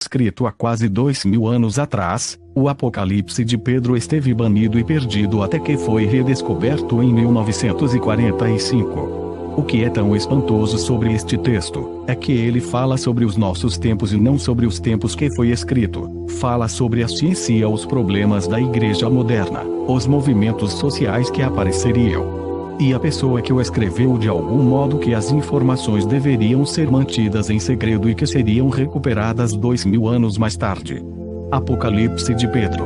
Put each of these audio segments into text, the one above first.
escrito há quase 2000 anos atrás, o Apocalipse de Pedro esteve banido e perdido até que foi redescoberto em 1945. O que é tão espantoso sobre este texto, é que ele fala sobre os nossos tempos e não sobre os tempos que foi escrito. Fala sobre a ciência e os problemas da igreja moderna, os movimentos sociais que apareceriam. E a pessoa que o escreveu de algum modo que as informações deveriam ser mantidas em segredo e que seriam recuperadas 2000 anos mais tarde. Apocalipse de Pedro.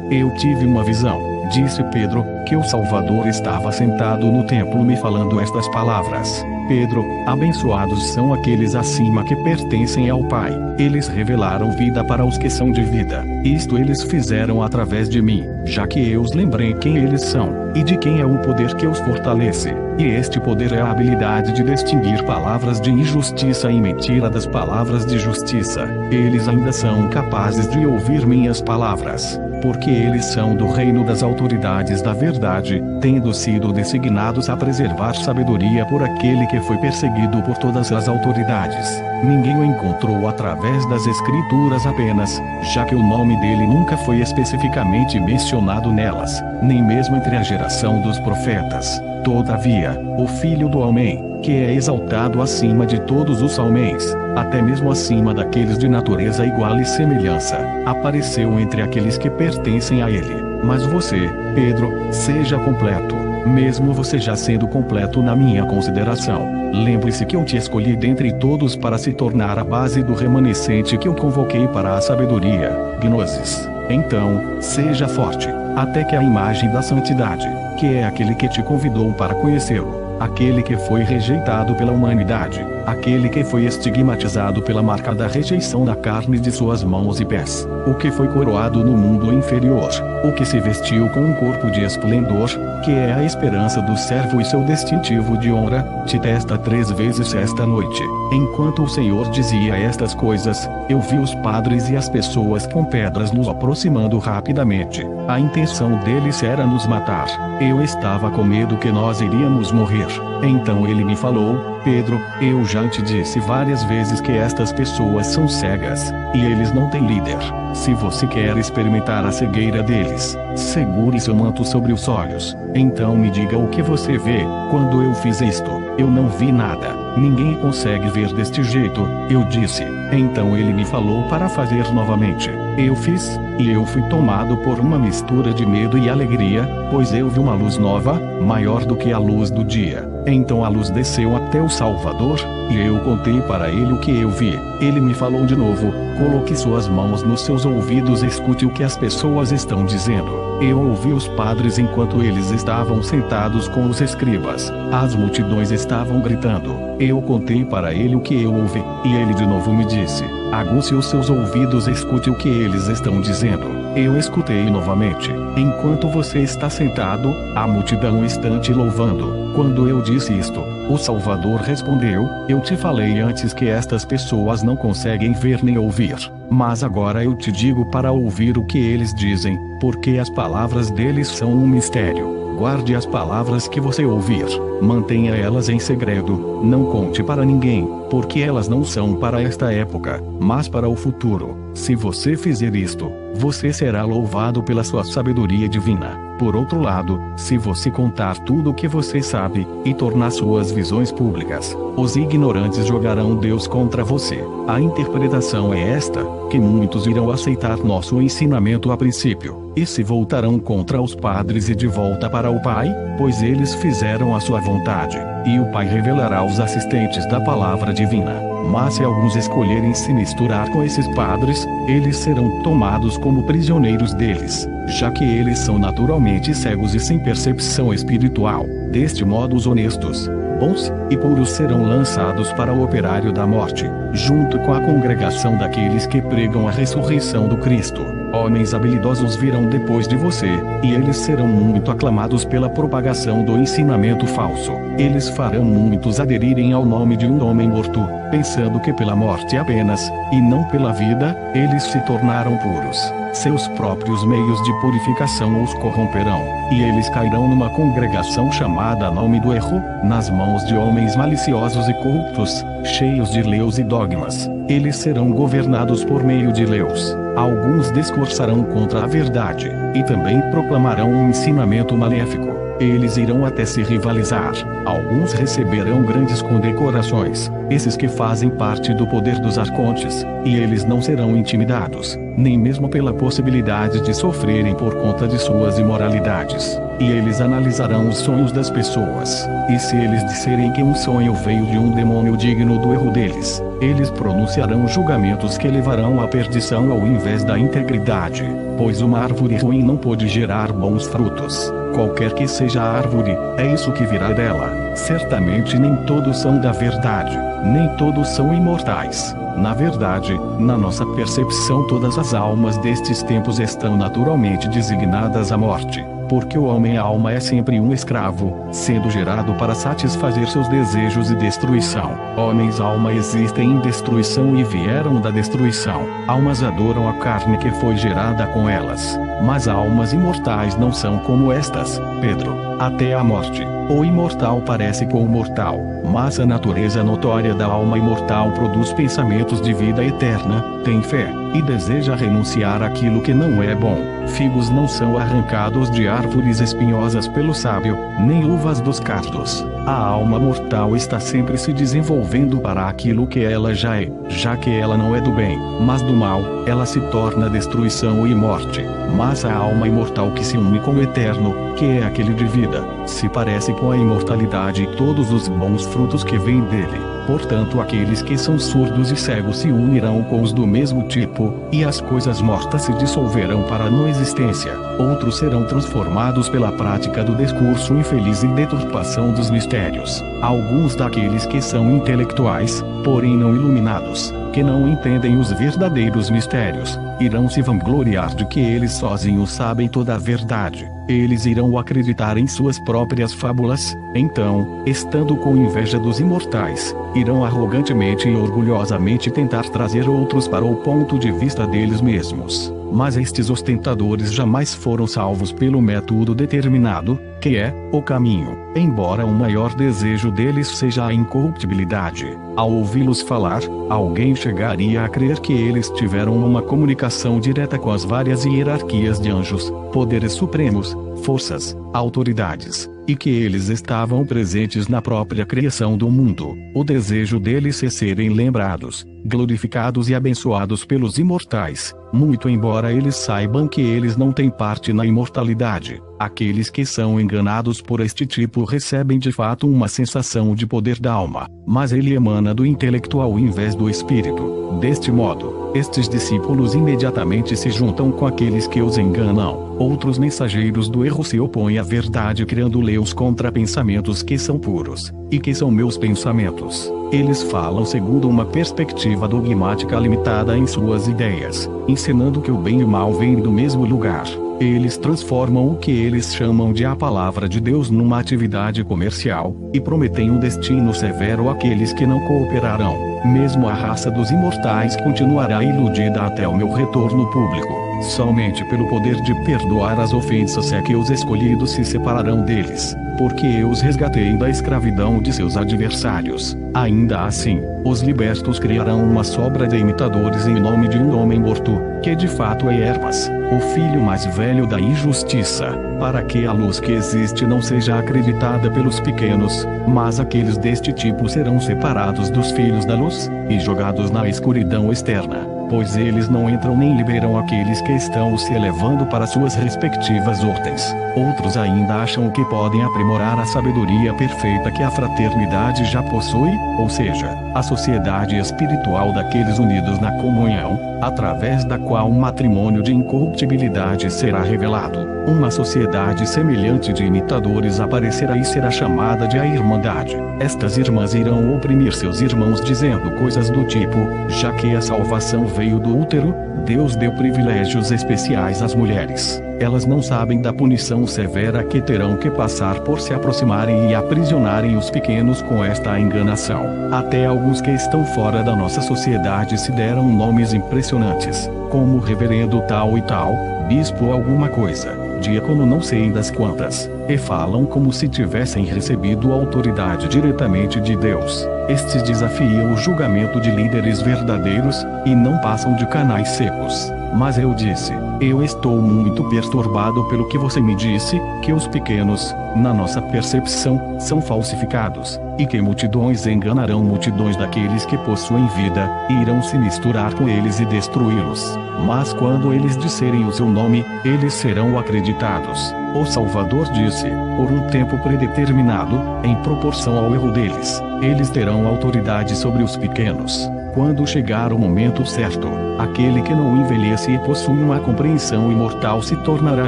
Eu tive uma visão, disse Pedro, que o Salvador estava sentado no templo me falando estas palavras: Pedro, abençoados são aqueles acima que pertencem ao Pai. Eles revelaram vida para os que são de vida. Isto eles fizeram através de mim, já que eu os lembrei quem eles são, e de quem é o poder que os fortalece. E este poder é a habilidade de distinguir palavras de injustiça e mentira das palavras de justiça. Eles ainda são capazes de ouvir minhas palavras, porque eles são do reino das autoridades da verdade, tendo sido designados a preservar sabedoria por aquele que foi perseguido por todas as autoridades. Ninguém o encontrou através das escrituras apenas, já que o nome dele nunca foi especificamente mencionado nelas, nem mesmo entre a geração dos profetas. Todavia, o Filho do Homem, que é exaltado acima de todos os homens, até mesmo acima daqueles de natureza igual e semelhança, apareceu entre aqueles que pertencem a ele. Mas você, Pedro, seja completo, mesmo você já sendo completo na minha consideração. Lembre-se que eu te escolhi dentre todos para se tornar a base do remanescente que eu convoquei para a sabedoria, Gnosis. Então, seja forte, até que a imagem da santidade, que é aquele que te convidou para conhecê-lo, aquele que foi rejeitado pela humanidade, aquele que foi estigmatizado pela marca da rejeição da carne de suas mãos e pés, o que foi coroado no mundo inferior, o que se vestiu com um corpo de esplendor, que é a esperança do servo e seu distintivo de honra, te testa 3 vezes esta noite. Enquanto o Senhor dizia estas coisas, eu vi os padres e as pessoas com pedras nos aproximando rapidamente. A intenção deles era nos matar. Eu estava com medo que nós iríamos morrer. Então ele me falou: Pedro, eu já te disse várias vezes que estas pessoas são cegas, e eles não têm líder. Se você quer experimentar a cegueira deles, segure seu manto sobre os olhos. Então me diga o que você vê. Quando eu fiz isto, eu não vi nada. Ninguém consegue ver deste jeito, eu disse. Então ele me falou para fazer novamente. Eu fiz, e eu fui tomado por uma mistura de medo e alegria, pois eu vi uma luz nova, maior do que a luz do dia. Então a luz desceu até o Salvador, e eu contei para ele o que eu vi. Ele me falou de novo: coloque suas mãos nos seus ouvidos e escute o que as pessoas estão dizendo. Eu ouvi os padres enquanto eles estavam sentados com os escribas. As multidões estavam gritando. Eu contei para ele o que eu ouvi, e ele de novo me disse: aguce os seus ouvidos e escute o que eles estão dizendo. Eu escutei novamente. Enquanto você está sentado, a multidão está te louvando. Quando eu disse isto, o Salvador respondeu: eu te falei antes que estas pessoas não conseguem ver nem ouvir. Mas agora eu te digo para ouvir o que eles dizem, porque as palavras deles são um mistério. Guarde as palavras que você ouvir, mantenha elas em segredo, não conte para ninguém, porque elas não são para esta época, mas para o futuro. Se você fizer isto, você será louvado pela sua sabedoria divina. Por outro lado, se você contar tudo o que você sabe, e tornar suas visões públicas, os ignorantes jogarão Deus contra você. A interpretação é esta, que muitos irão aceitar nosso ensinamento a princípio, e se voltarão contra os padres e de volta para o Pai, pois eles fizeram a sua vontade, e o Pai revelará os assistentes da palavra divina. Mas se alguns escolherem se misturar com esses padres, eles serão tomados como prisioneiros deles, já que eles são naturalmente cegos e sem percepção espiritual. Deste modo os honestos, bons e puros serão lançados para o operário da morte, junto com a congregação daqueles que pregam a ressurreição do Cristo. Homens habilidosos virão depois de você, e eles serão muito aclamados pela propagação do ensinamento falso. Eles farão muitos aderirem ao nome de um homem morto, pensando que pela morte apenas, e não pela vida, eles se tornaram puros. Seus próprios meios de purificação os corromperão, e eles cairão numa congregação chamada Nome do Erro, nas mãos de homens homens maliciosos e corruptos, cheios de leus e dogmas. Eles serão governados por meio de leus. Alguns discursarão contra a verdade, e também proclamarão um ensinamento maléfico. Eles irão até se rivalizar. Alguns receberão grandes condecorações, esses que fazem parte do poder dos arcontes, e eles não serão intimidados, nem mesmo pela possibilidade de sofrerem por conta de suas imoralidades. E eles analisarão os sonhos das pessoas, e se eles disserem que um sonho veio de um demônio digno do erro deles, eles pronunciarão julgamentos que levarão à perdição ao invés da integridade, pois uma árvore ruim não pode gerar bons frutos. Qualquer que seja a árvore, é isso que virá dela. Certamente nem todos são da verdade, nem todos são imortais. Na verdade, na nossa percepção, todas as almas destes tempos estão naturalmente designadas à morte, porque o homem-alma é sempre um escravo, sendo gerado para satisfazer seus desejos e destruição. Homens-alma existem em destruição e vieram da destruição. Almas adoram a carne que foi gerada com elas, mas almas imortais não são como estas. Pedro, até a morte. O imortal parece com o mortal, mas a natureza notória da alma imortal produz pensamentos de vida eterna, tem fé, e deseja renunciar àquilo que não é bom. Figos não são arrancados de árvores espinhosas pelo sábio, nem uvas dos cardos. A alma mortal está sempre se desenvolvendo para aquilo que ela já é, já que ela não é do bem, mas do mal, ela se torna destruição e morte. Mas a alma imortal que se une com o eterno, que é aquele de vida, se parece com a imortalidade e todos os bons frutos que vêm dele. Portanto, aqueles que são surdos e cegos se unirão com os do mesmo tipo, e as coisas mortas se dissolverão para a não existência. Outros serão transformados pela prática do discurso infeliz e deturpação dos mistérios. Alguns daqueles que são intelectuais, porém não iluminados, que não entendem os verdadeiros mistérios, irão se vangloriar de que eles sozinhos sabem toda a verdade. Eles irão acreditar em suas próprias fábulas. Então, estando com inveja dos imortais, irão arrogantemente e orgulhosamente tentar trazer outros para o ponto de vista deles mesmos. Mas estes ostentadores jamais foram salvos pelo método determinado, que é o caminho, embora o maior desejo deles seja a incorruptibilidade. Ao ouvi-los falar, alguém chegaria a crer que eles tiveram uma comunicação direta com as várias hierarquias de anjos, poderes supremos, forças, autoridades, e que eles estavam presentes na própria criação do mundo. O desejo deles é serem lembrados, glorificados e abençoados pelos imortais, muito embora eles saibam que eles não têm parte na imortalidade. Aqueles que são enganados por este tipo recebem de fato uma sensação de poder da alma, mas ele emana do intelecto ao invés do espírito. Deste modo, estes discípulos imediatamente se juntam com aqueles que os enganam. Outros mensageiros do erro se opõem à verdade criando leus contra pensamentos que são puros, e que são meus pensamentos. Eles falam segundo uma perspectiva dogmática limitada em suas ideias, ensinando que o bem e o mal vêm do mesmo lugar. Eles transformam o que eles chamam de a palavra de Deus numa atividade comercial, e prometem um destino severo àqueles que não cooperarão. Mesmo a raça dos imortais continuará iludida até o meu retorno público. Somente pelo poder de perdoar as ofensas é que os escolhidos se separarão deles, porque eu os resgatei da escravidão de seus adversários. Ainda assim, os libertos criarão uma sobra de imitadores em nome de um homem morto, que de fato é Hermas, o filho mais velho da injustiça, para que a luz que existe não seja acreditada pelos pequenos, mas aqueles deste tipo serão separados dos filhos da luz, e jogados na escuridão externa. Pois eles não entram nem liberam aqueles que estão se elevando para suas respectivas ordens. Outros ainda acham que podem aprimorar a sabedoria perfeita que a fraternidade já possui, ou seja, a sociedade espiritual daqueles unidos na comunhão, através da qual um matrimônio de incorruptibilidade será revelado. Uma sociedade semelhante de imitadores aparecerá e será chamada de a Irmandade. Estas irmãs irão oprimir seus irmãos dizendo coisas do tipo, já que a salvação veio do útero, Deus deu privilégios especiais às mulheres. Elas não sabem da punição severa que terão que passar por se aproximarem e aprisionarem os pequenos com esta enganação. Até alguns que estão fora da nossa sociedade se deram nomes impressionantes, como reverendo tal e tal, bispo alguma coisa, diácono não sei das quantas. e falam como se tivessem recebido autoridade diretamente de Deus. Estes desafiam o julgamento de líderes verdadeiros, e não passam de canais secos. Mas eu disse: eu estou muito perturbado pelo que você me disse, que os pequenos, na nossa percepção, são falsificados, e que multidões enganarão multidões daqueles que possuem vida, e irão se misturar com eles e destruí-los. Mas quando eles disserem o seu nome, eles serão acreditados. O Salvador disse: por um tempo predeterminado, em proporção ao erro deles, eles terão autoridade sobre os pequenos. Quando chegar o momento certo, aquele que não envelhece e possui uma compreensão imortal se tornará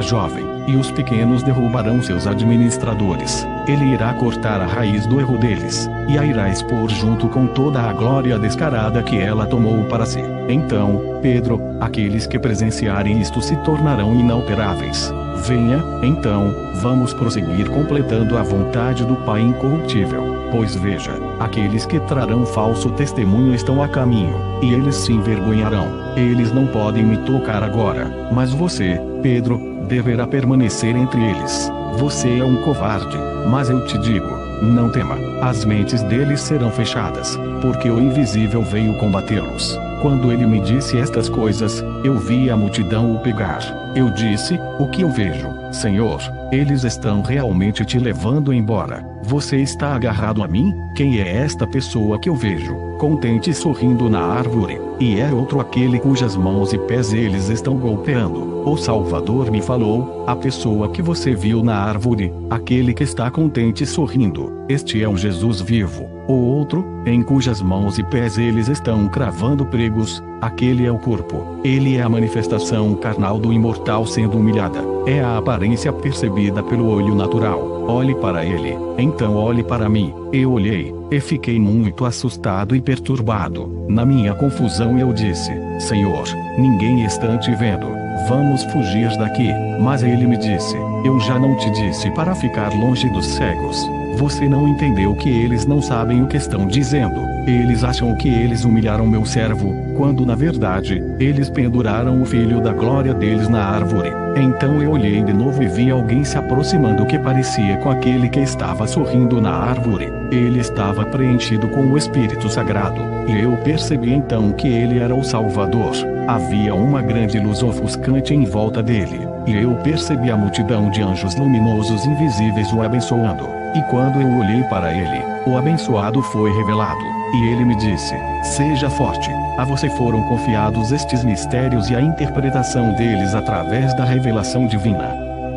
jovem, e os pequenos derrubarão seus administradores. Ele irá cortar a raiz do erro deles, e a irá expor junto com toda a glória descarada que ela tomou para si. Então, Pedro, aqueles que presenciarem isto se tornarão inalteráveis. Venha, então, vamos prosseguir completando a vontade do Pai incorruptível. Pois veja, aqueles que trarão falso testemunho estão a caminho, e eles se envergonharão. Eles não podem me tocar agora, mas você, Pedro, deverá permanecer entre eles. Você é um covarde, mas eu te digo, não tema, as mentes deles serão fechadas, porque o invisível veio combatê-los. Quando ele me disse estas coisas, eu vi a multidão o pegar. Eu disse: o que eu vejo, Senhor? Eles estão realmente te levando embora. Você está agarrado a mim? Quem é esta pessoa que eu vejo, contente e sorrindo na árvore? E é outro aquele cujas mãos e pés eles estão golpeando. O Salvador me falou: a pessoa que você viu na árvore, aquele que está contente e sorrindo, este é o Jesus vivo. O outro, em cujas mãos e pés eles estão cravando pregos, aquele é o corpo. Ele é a manifestação carnal do imortal sendo humilhada. É a aparência percebida pelo olho natural. Olhe para ele, então olhe para mim. Eu olhei, e fiquei muito assustado e perturbado. Na minha confusão eu disse: Senhor, ninguém está te vendo. Vamos fugir daqui. Mas ele me disse: eu já não te disse para ficar longe dos cegos? Você não entendeu que eles não sabem o que estão dizendo. Eles acham que eles humilharam meu servo, quando na verdade, eles penduraram o filho da glória deles na árvore. Então eu olhei de novo e vi alguém se aproximando que parecia com aquele que estava sorrindo na árvore. Ele estava preenchido com o Espírito Sagrado, e eu percebi então que ele era o Salvador. Havia uma grande luz ofuscante em volta dele, e eu percebi a multidão de anjos luminosos invisíveis o abençoando. E quando eu olhei para ele, o abençoado foi revelado, e ele me disse: seja forte, a você foram confiados estes mistérios e a interpretação deles através da revelação divina.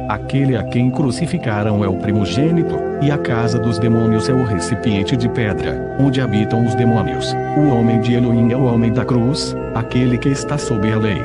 Aquele a quem crucificaram é o primogênito, e a casa dos demônios é o recipiente de pedra, onde habitam os demônios. O homem de Elohim é o homem da cruz, aquele que está sob a lei.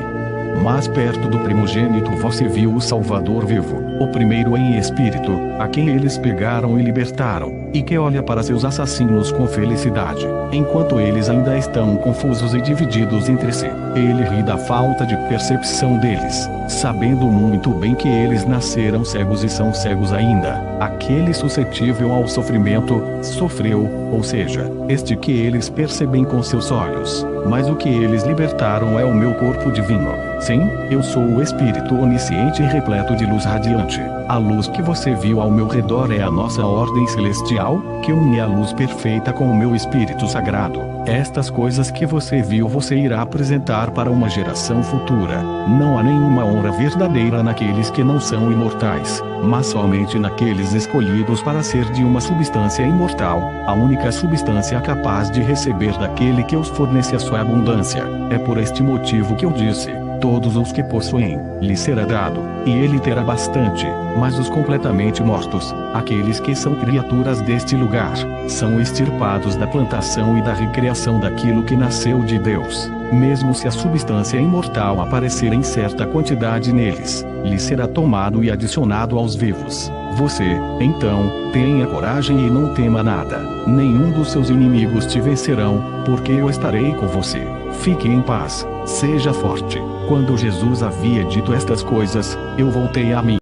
Mas perto do primogênito você viu o Salvador vivo, o primeiro em espírito, a quem eles pegaram e libertaram, e que olha para seus assassinos com felicidade, enquanto eles ainda estão confusos e divididos entre si. Ele ri da falta de percepção deles, sabendo muito bem que eles nasceram cegos e são cegos ainda. Aquele suscetível ao sofrimento, sofreu, ou seja, este que eles percebem com seus olhos, mas o que eles libertaram é o meu corpo divino. Sim, eu sou o Espírito onisciente e repleto de luz radiante. A luz que você viu ao meu redor é a nossa ordem celestial, que une a luz perfeita com o meu Espírito Sagrado. Estas coisas que você viu você irá apresentar para uma geração futura. Não há nenhuma honra verdadeira naqueles que não são imortais, mas somente naqueles escolhidos para ser de uma substância imortal, a única substância capaz de receber daquele que os fornece a sua abundância. É por este motivo que eu disse: todos os que possuem, lhe será dado, e ele terá bastante. Mas os completamente mortos, aqueles que são criaturas deste lugar, são extirpados da plantação e da recriação daquilo que nasceu de Deus. Mesmo se a substância imortal aparecer em certa quantidade neles, lhe será tomado e adicionado aos vivos. Você, então, tenha coragem e não tema nada. Nenhum dos seus inimigos te vencerão, porque eu estarei com você. Fique em paz, seja forte. Quando Jesus havia dito estas coisas, eu voltei a mim.